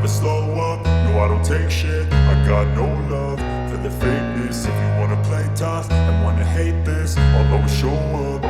slow up, no I don't take shit. I got no love for the fakeness. If you wanna play tough and wanna hate this, I'll always show up.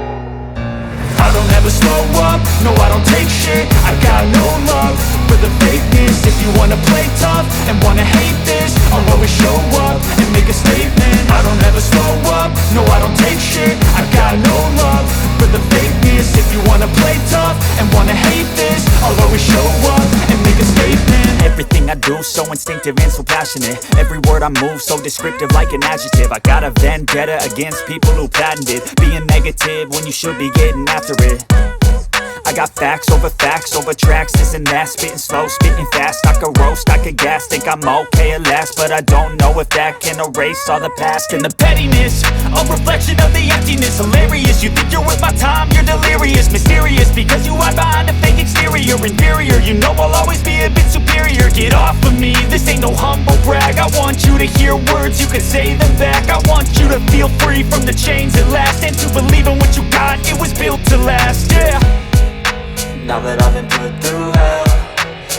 I don't ever slow up, no I don't take shit. I got no love for the fakeness. If you wanna play tough and wanna hate this, I'll always show up and make a statement. I don't ever slow up, no I don't take shit. I got no love for the fakeness. If you wanna play tough and wanna hate this, I'll always show up and make a statement. Everything I do so instinctive and so passionate. Every word I move so descriptive like an adjective. I got a vendetta against people who patented being negative when you should be getting after it. I got facts over tracks, this and that. Spitting slow, spitting fast, I could roast, I could gas. Think I'm okay at last, but I don't know if that can erase all the past. And the pettiness, a reflection of the emptiness. Hilarious, you think you're worth my time, you're delirious. Mysterious, because you hide behind a fake exterior. Inferior, you know I'll always be a bit superior. Get off of me, this ain't no humble brag. I want you to hear words, you can say them back. I want you to feel free from the chains at last, and to believe in what you got, it was built to last, yeah. Now that I've been put through hell,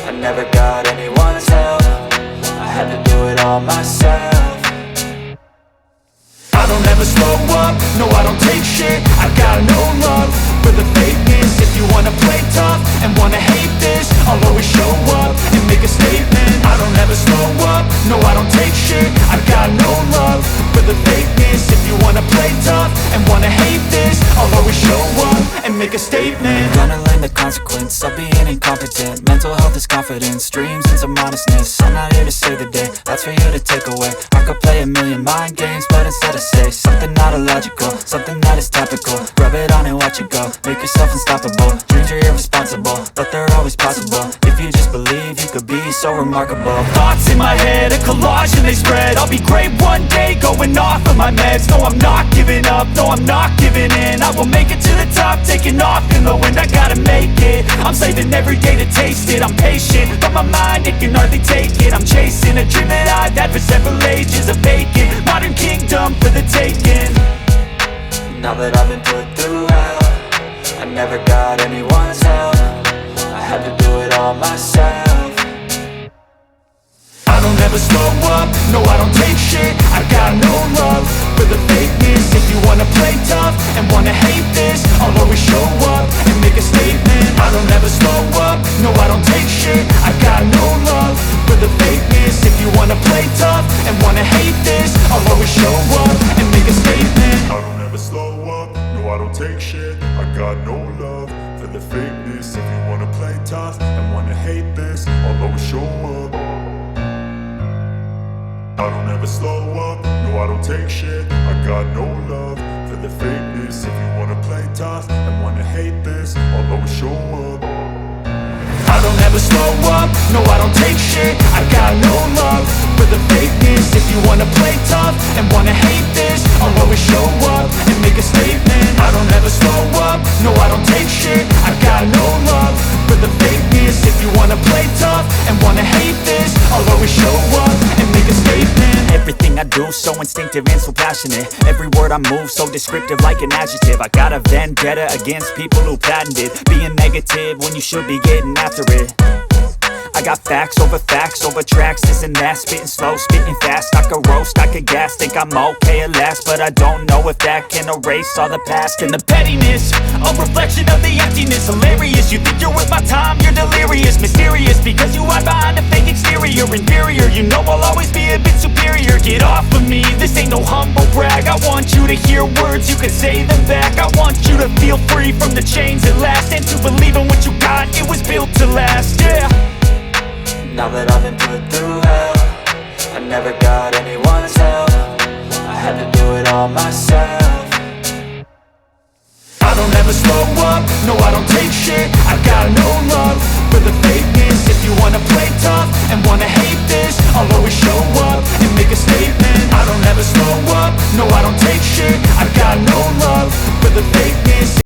I never got anyone's help. I had to do it all myself. I don't ever slow up, no I don't take shit. I got no love for the fakeness. If you wanna play tough and wanna hate this, I'll always show up and make a statement. I don't ever slow up, no I don't take shit. I got no love for the fakeness. If you wanna play tough and wanna hate this, I'll always show up and make a statement. Gonna learn the consequence of being incompetent. Mental health is confidence, dreams and some honestness. I'm not here to save the day, that's for you to take away. I could play a million mind games, but instead I say something not illogical, something that is topical. Rub it on and watch it go, make yourself unstoppable. Dreams are irresponsible, but they're always possible. If you just believe, you could be so remarkable. Thoughts in my head, a collage and they spread. I'll be great one day, going off of my meds. No I'm not giving up, no I'm not giving in. I will make it to the top, taking off in the wind. I gotta make it, I'm saving every day to taste it. I'm patient, but my mind, it can hardly take it. I'm chasing a dream that I've had for several ages. A vacant, modern kingdom for the taking. Now that I've been put through hell, I never got anyone's help. I had to do it all myself. I don't ever slow up, no I don't take shit. I got no love for the fakeness. If you wanna play tough and wanna hate this, I'll always show up and make a statement. I don't ever slow up, no I don't take shit. I got no love for the fakeness. If you wanna play tough and wanna hate this, I'll always show up and make a statement. I don't ever slow up, no I don't take shit. I got no love for the fakeness. If you wanna play tough and wanna hate this, I'll always show up. I don't ever slow up, no I don't take shit. I got no love for the fakeness. If you wanna play tough and wanna hate this, I'll always show up. I don't ever slow up, no I don't take shit. I got no love for the fakeness. If you wanna play tough and wanna hate this, I'll always show up and make a statement. I don't ever slow up, no I don't take shit. I got no love for the fakeness. If you wanna play tough and wanna hate this, I'll always show up and make a statement. Everything I do so instinctive and so passionate. Every word I move so descriptive like an adjective. I got a vendetta against people who patented being negative when you should be getting after it. I got facts over tracks, this and that. Spitting slow, spitting fast, I could roast, I could gas. Think I'm okay at last, but I don't know if that can erase all the past. And the pettiness, a reflection of the emptiness. Hilarious, you think you're worth my time, you're delirious. Mysterious, because you hide behind a fake exterior. Inferior, you know I'll always be a bit superior. Get off of me, this ain't no humble brag. I want you to hear words, you can say them back. I want you to feel free from the chains at last, and to believe in what you got, it was built to last, yeah. Now that I've been put through hell, I never got anyone's help. I had to do it all myself.